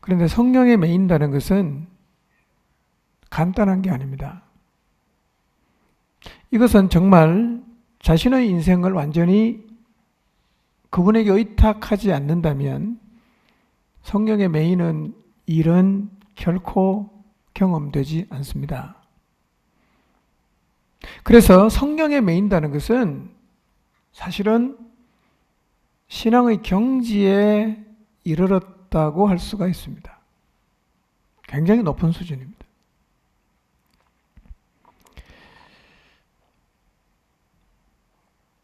그런데 성령에 매인다는 것은 간단한 게 아닙니다. 이것은 정말 자신의 인생을 완전히 그분에게 의탁하지 않는다면 성령에 매이는 일은 결코 경험되지 않습니다. 그래서 성령에 매인다는 것은 사실은 신앙의 경지에 이르렀다고 할 수가 있습니다. 굉장히 높은 수준입니다.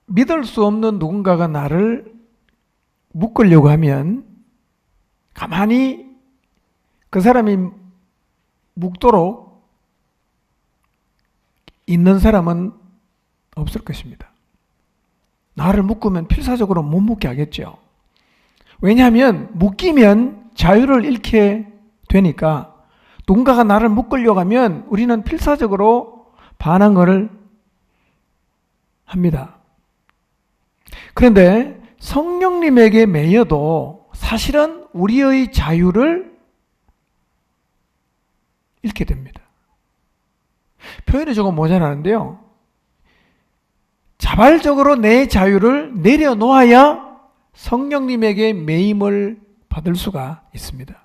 믿을 수 없는 누군가가 나를 묶으려고 하면 가만히 그 사람이 묶도록 있는 사람은 없을 것입니다. 나를 묶으면 필사적으로 못 묶게 하겠죠. 왜냐하면 묶이면 자유를 잃게 되니까 누군가가 나를 묶으려고 하면 우리는 필사적으로 반항을 합니다. 그런데 성령님에게 매여도 사실은 우리의 자유를 잃게 됩니다. 표현이 조금 모자라는데요. 자발적으로 내 자유를 내려놓아야 성령님에게 매임을 받을 수가 있습니다.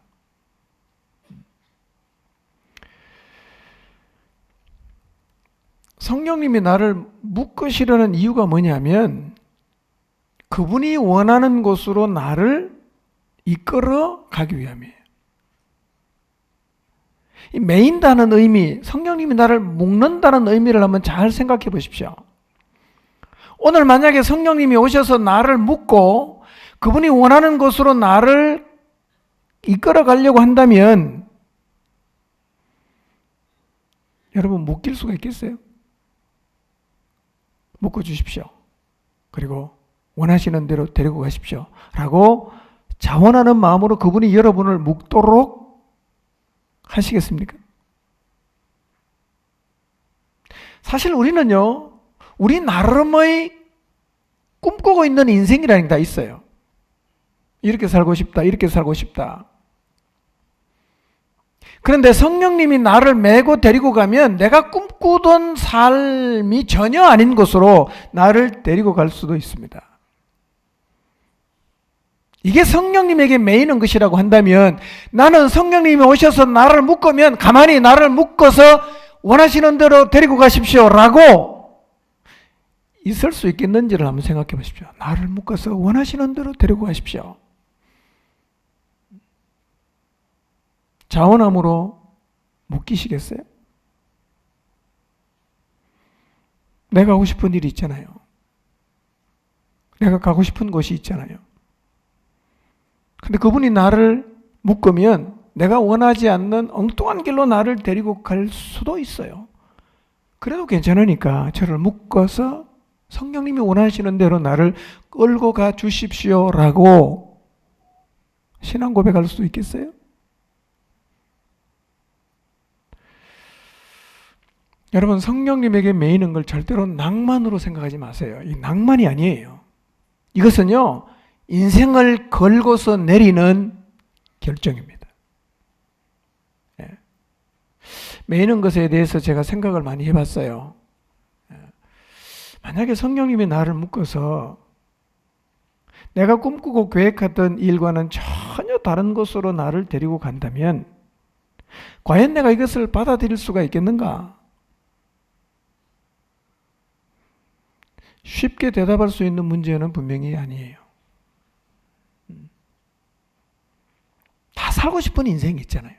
성령님이 나를 묶으시려는 이유가 뭐냐면 그분이 원하는 곳으로 나를 이끌어 가기 위함이에요. 이 매인다는 의미, 성령님이 나를 묶는다는 의미를 한번 잘 생각해 보십시오. 오늘 만약에 성령님이 오셔서 나를 묶고 그분이 원하는 곳으로 나를 이끌어 가려고 한다면 여러분 묶일 수가 있겠어요? 묶어 주십시오. 그리고 원하시는 대로 데리고 가십시오. 라고 자원하는 마음으로 그분이 여러분을 묶도록 하시겠습니까? 사실 우리는요, 우리 나름의 꿈꾸고 있는 인생이라는 게 다 있어요. 이렇게 살고 싶다, 이렇게 살고 싶다. 그런데 성령님이 나를 메고 데리고 가면 내가 꿈꾸던 삶이 전혀 아닌 곳으로 나를 데리고 갈 수도 있습니다. 이게 성령님에게 매이는 것이라고 한다면 나는 성령님이 오셔서 나를 묶으면 가만히 나를 묶어서 원하시는 대로 데리고 가십시오 라고 있을 수 있겠는지를 한번 생각해 보십시오. 나를 묶어서 원하시는 대로 데리고 가십시오. 자원함으로 묶이시겠어요? 내가 하고 싶은 일이 있잖아요. 내가 가고 싶은 곳이 있잖아요. 근데 그분이 나를 묶으면 내가 원하지 않는 엉뚱한 길로 나를 데리고 갈 수도 있어요. 그래도 괜찮으니까 저를 묶어서 성령님이 원하시는 대로 나를 끌고 가 주십시오라고 신앙 고백할 수 있겠어요? 여러분, 성령님에게 매이는 걸 절대로 낭만으로 생각하지 마세요. 이 낭만이 아니에요. 이것은요, 인생을 걸고서 내리는 결정입니다. 예. 매이는 것에 대해서 제가 생각을 많이 해봤어요. 예. 만약에 성령님이 나를 묶어서 내가 꿈꾸고 계획하던 일과는 전혀 다른 곳으로 나를 데리고 간다면 과연 내가 이것을 받아들일 수가 있겠는가? 쉽게 대답할 수 있는 문제는 분명히 아니에요. 다 살고 싶은 인생이 있잖아요.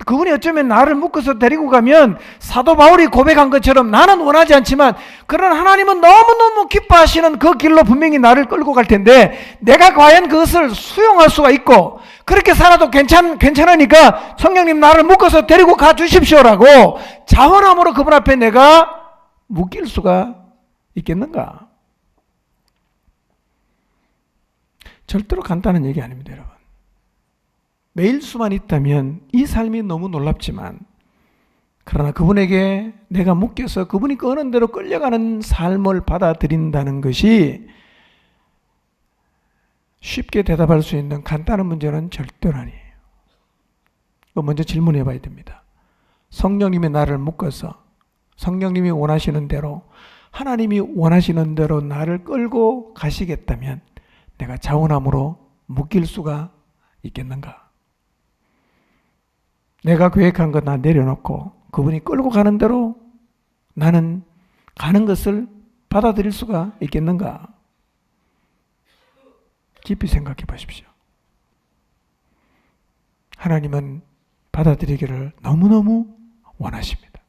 그분이 어쩌면 나를 묶어서 데리고 가면 사도 바울이 고백한 것처럼 나는 원하지 않지만 그러나 하나님은 너무너무 기뻐하시는 그 길로 분명히 나를 끌고 갈 텐데 내가 과연 그것을 수용할 수가 있고 그렇게 살아도 괜찮으니까 성령님 나를 묶어서 데리고 가 주십시오라고 자원함으로 그분 앞에 내가 묶일 수가 있겠는가? 절대로 간단한 얘기 아닙니다, 여러분. 매일 수만 있다면 이 삶이 너무 놀랍지만 그러나 그분에게 내가 묶여서 그분이 끄는 대로 끌려가는 삶을 받아들인다는 것이 쉽게 대답할 수 있는 간단한 문제는 절대로 아니에요. 먼저 질문해 봐야 됩니다. 성령님이 나를 묶어서 성령님이 원하시는 대로, 하나님이 원하시는 대로 나를 끌고 가시겠다면 내가 자원함으로 묶일 수가 있겠는가? 내가 계획한 거 다 내려놓고 그분이 끌고 가는 대로 나는 가는 것을 받아들일 수가 있겠는가? 깊이 생각해 보십시오. 하나님은 받아들이기를 너무너무 원하십니다.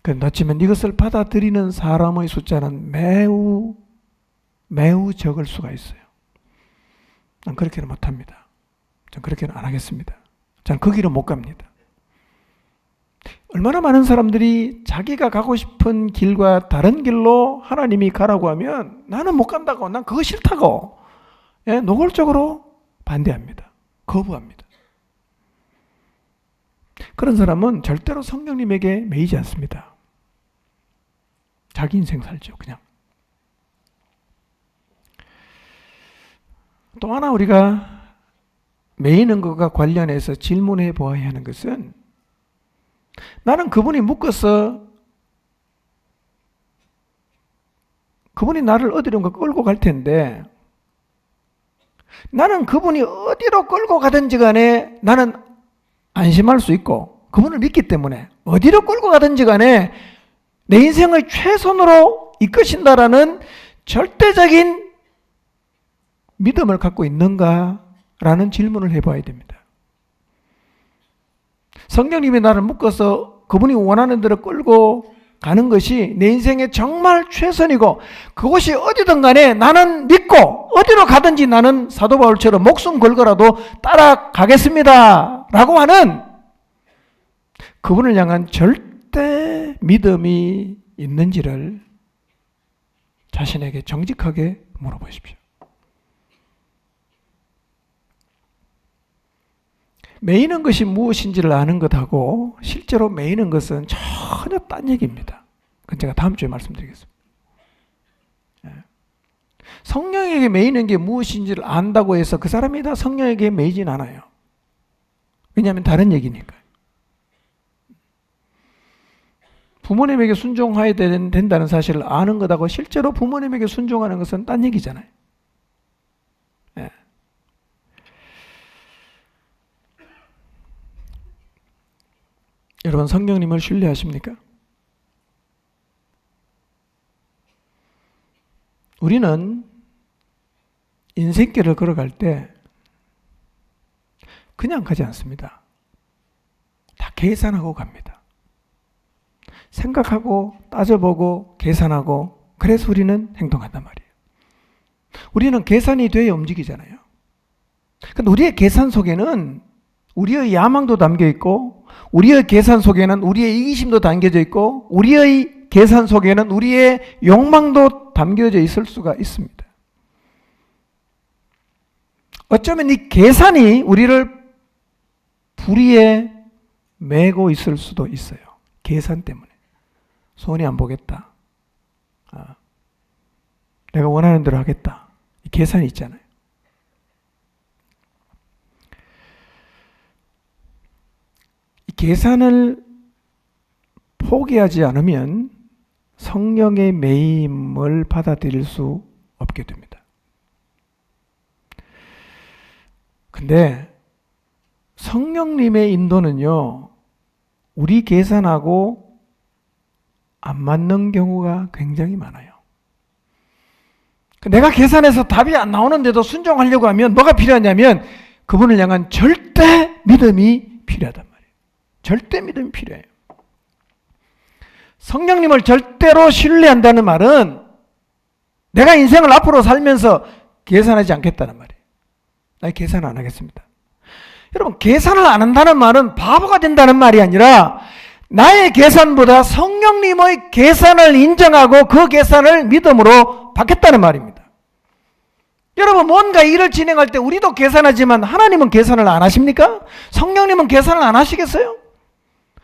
그렇지만 이것을 받아들이는 사람의 숫자는 매우 적을 수가 있어요. 난 그렇게는 못합니다. 전 그렇게는 안 하겠습니다. 전 그 길은 못 갑니다. 얼마나 많은 사람들이 자기가 가고 싶은 길과 다른 길로 하나님이 가라고 하면 나는 못 간다고, 난 그거 싫다고 노골적으로 반대합니다. 거부합니다. 그런 사람은 절대로 성령님에게 매이지 않습니다. 자기 인생 살죠, 그냥. 또 하나 우리가 매이는 것과 관련해서 질문해 보아야 하는 것은, 나는 그분이 묶어서 그분이 나를 어디론가 끌고 갈 텐데, 나는 그분이 어디로 끌고 가든지 간에 나는 안심할 수 있고, 그분을 믿기 때문에 어디로 끌고 가든지 간에 내 인생의 최선으로 이끄신다라는 절대적인 믿음을 갖고 있는가라는 질문을 해봐야 됩니다. 성령님이 나를 묶어서 그분이 원하는 대로 끌고 가는 것이 내 인생의 정말 최선이고, 그것이 어디든 간에 나는 믿고 어디로 가든지 나는 사도 바울처럼 목숨 걸고라도 따라가겠습니다 라고 하는 그분을 향한 절대 믿음이 있는지를 자신에게 정직하게 물어보십시오. 매이는 것이 무엇인지를 아는 것하고 실제로 매이는 것은 전혀 딴 얘기입니다. 그건 제가 다음 주에 말씀드리겠습니다. 성령에게 매이는 게 무엇인지를 안다고 해서 그 사람이 다 성령에게 매이진 않아요. 왜냐하면 다른 얘기니까요. 부모님에게 순종해야 된다는 사실을 아는 것하고 실제로 부모님에게 순종하는 것은 딴 얘기잖아요. 여러분, 성령님을 신뢰하십니까? 우리는 인생길을 걸어갈 때 그냥 가지 않습니다. 다 계산하고 갑니다. 생각하고 따져보고 계산하고, 그래서 우리는 행동한단 말이에요. 우리는 계산이 돼야 움직이잖아요. 근데 우리의 계산 속에는 우리의 야망도 담겨 있고, 우리의 계산 속에는 우리의 이기심도 담겨져 있고, 우리의 계산 속에는 우리의 욕망도 담겨져 있을 수가 있습니다. 어쩌면 이 계산이 우리를 불의에 매고 있을 수도 있어요. 계산 때문에. 손이 안 보겠다. 내가 원하는 대로 하겠다. 이 계산이 있잖아요. 이 계산을 포기하지 않으면 성령의 매임을 받아들일 수 없게 됩니다. 근데 성령님의 인도는요, 우리 계산하고 안 맞는 경우가 굉장히 많아요. 내가 계산해서 답이 안 나오는데도 순종하려고 하면 뭐가 필요하냐면 그분을 향한 절대 믿음이 필요하단 말이에요. 절대 믿음이 필요해요. 성령님을 절대로 신뢰한다는 말은 내가 인생을 앞으로 살면서 계산하지 않겠다는 말이에요. 나 계산 안 하겠습니다. 여러분, 계산을 안 한다는 말은 바보가 된다는 말이 아니라 나의 계산보다 성령님의 계산을 인정하고 그 계산을 믿음으로 받겠다는 말입니다. 여러분, 뭔가 일을 진행할 때 우리도 계산하지만 하나님은 계산을 안 하십니까? 성령님은 계산을 안 하시겠어요?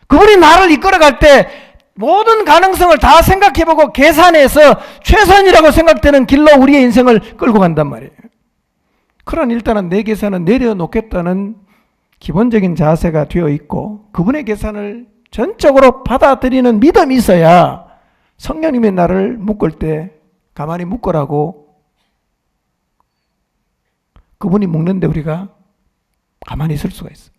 그분이 나를 이끌어갈 때 모든 가능성을 다 생각해보고 계산해서 최선이라고 생각되는 길로 우리의 인생을 끌고 간단 말이에요. 그러나 일단은 내 계산은 내려놓겠다는 기본적인 자세가 되어 있고 그분의 계산을 전적으로 받아들이는 믿음이 있어야 성령님의 나를 묶을 때 가만히 묶으라고 그분이 묶는데 우리가 가만히 있을 수가 있어요.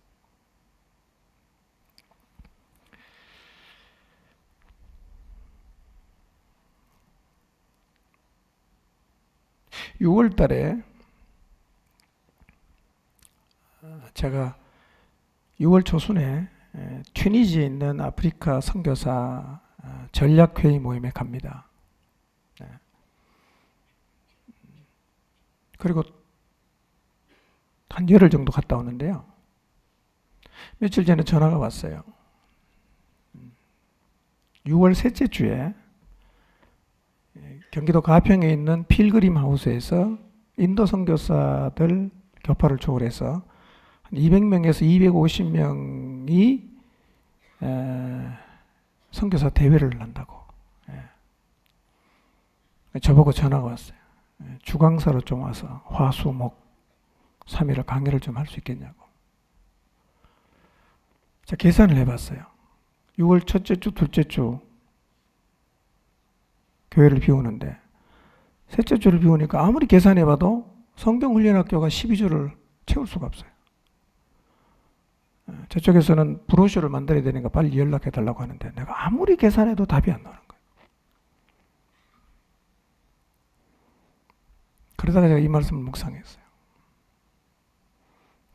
6월 달에 제가 6월 초순에 튀니지에 있는 아프리카 선교사 전략회의 모임에 갑니다. 그리고 한 열흘 정도 갔다 오는데요. 며칠 전에 전화가 왔어요. 6월 셋째 주에 경기도 가평에 있는 필그림 하우스에서 인도 선교사들 교파를 초월해서 200명에서 250명이 선교사 대회를 한다고. 저보고 전화가 왔어요. 주강사로 좀 와서 화수목 3일을 강의를 좀 할 수 있겠냐고. 자, 계산을 해봤어요. 6월 첫째 주, 둘째 주 교회를 비우는데 셋째 주를 비우니까 아무리 계산해봐도 성경훈련학교가 12주를 채울 수가 없어요. 저쪽에서는 브로셔를 만들어야 되니까 빨리 연락해달라고 하는데 내가 아무리 계산해도 답이 안 나오는 거예요. 그러다가 제가 이 말씀을 묵상했어요.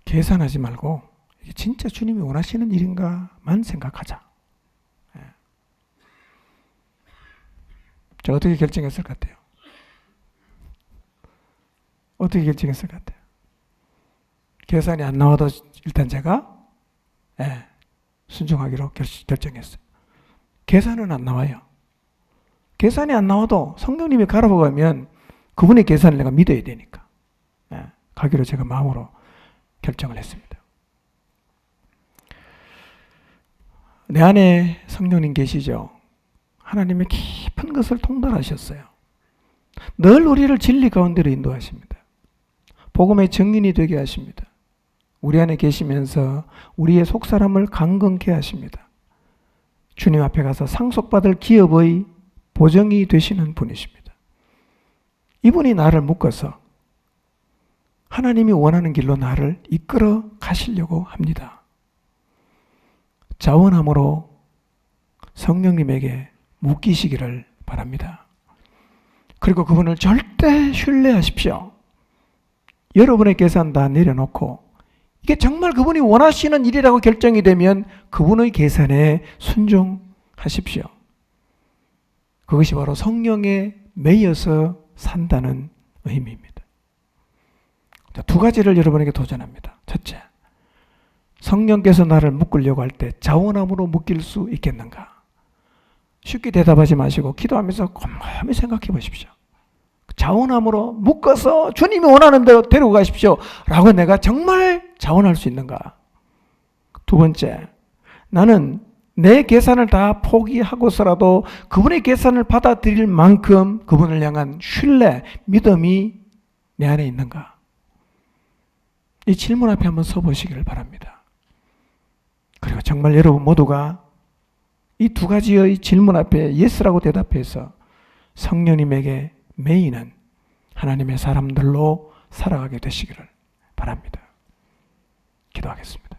계산하지 말고 이게 진짜 주님이 원하시는 일인가만 생각하자. 제가 어떻게 결정했을 것 같아요? 어떻게 결정했을 것 같아요? 계산이 안 나와도 일단 제가 순종하기로 결정했어요. 계산은 안 나와요. 계산이 안 나와도 성령님이 가라고 가면 그분의 계산을 내가 믿어야 되니까 가기로 제가 마음으로 결정을 했습니다. 내 안에 성령님 계시죠? 하나님의 깊은 것을 통달하셨어요. 늘 우리를 진리 가운데로 인도하십니다. 복음의 증인이 되게 하십니다. 우리 안에 계시면서 우리의 속사람을 강건케 하십니다. 주님 앞에 가서 상속받을 기업의 보정이 되시는 분이십니다. 이분이 나를 묶어서 하나님이 원하는 길로 나를 이끌어 가시려고 합니다. 자원함으로 성령님에게 묶이시기를 바랍니다. 그리고 그분을 절대 신뢰하십시오. 여러분의 계산 다 내려놓고 이게 정말 그분이 원하시는 일이라고 결정이 되면 그분의 계산에 순종하십시오. 그것이 바로 성령에 매여서 산다는 의미입니다. 자, 두 가지를 여러분에게 도전합니다. 첫째, 성령께서 나를 묶으려고 할 때 자원함으로 묶일 수 있겠는가? 쉽게 대답하지 마시고 기도하면서 곰곰이 생각해 보십시오. 자원함으로 묶어서 주님이 원하는 대로 데리고 가십시오 라고 내가 정말 자원할 수 있는가? 두 번째, 나는 내 계산을 다 포기하고서라도 그분의 계산을 받아들일 만큼 그분을 향한 신뢰, 믿음이 내 안에 있는가? 이 질문 앞에 한번 서보시기를 바랍니다. 그리고 정말 여러분 모두가 이 두 가지의 질문 앞에 예스라고 대답해서 성령님에게 매이는 하나님의 사람들로 살아가게 되시기를 바랍니다. 기도하겠습니다.